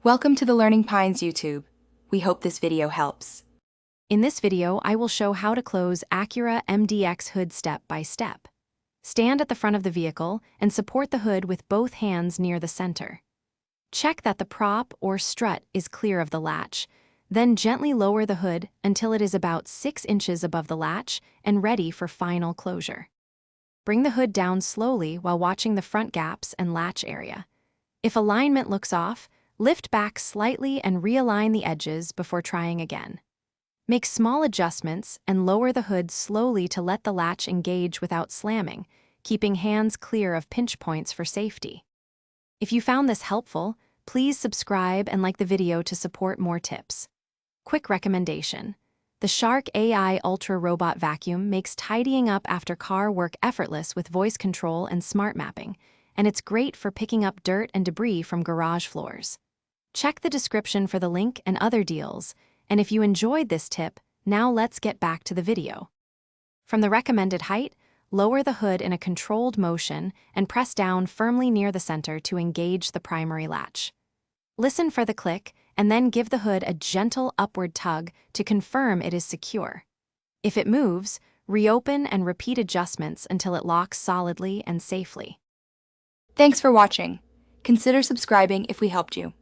Welcome to the Learning Pines YouTube. We hope this video helps. In this video, I will show how to close Acura MDX hood step by step. Stand at the front of the vehicle and support the hood with both hands near the center. Check that the prop or strut is clear of the latch, then gently lower the hood until it is about 6 inches above the latch and ready for final closure. Bring the hood down slowly while watching the front gaps and latch area. If alignment looks off, lift back slightly and realign the edges before trying again. Make small adjustments and lower the hood slowly to let the latch engage without slamming, keeping hands clear of pinch points for safety. If you found this helpful, please subscribe and like the video to support more tips. Quick recommendation: the Shark AI Ultra Robot Vacuum makes tidying up after car work effortless with voice control and smart mapping, and it's great for picking up dirt and debris from garage floors. Check the description for the link and other deals, and if you enjoyed this tip, now let's get back to the video. From the recommended height, lower the hood in a controlled motion and press down firmly near the center to engage the primary latch. Listen for the click and then give the hood a gentle upward tug to confirm it is secure. If it moves, reopen and repeat adjustments until it locks solidly and safely. Thanks for watching. Consider subscribing if we helped you.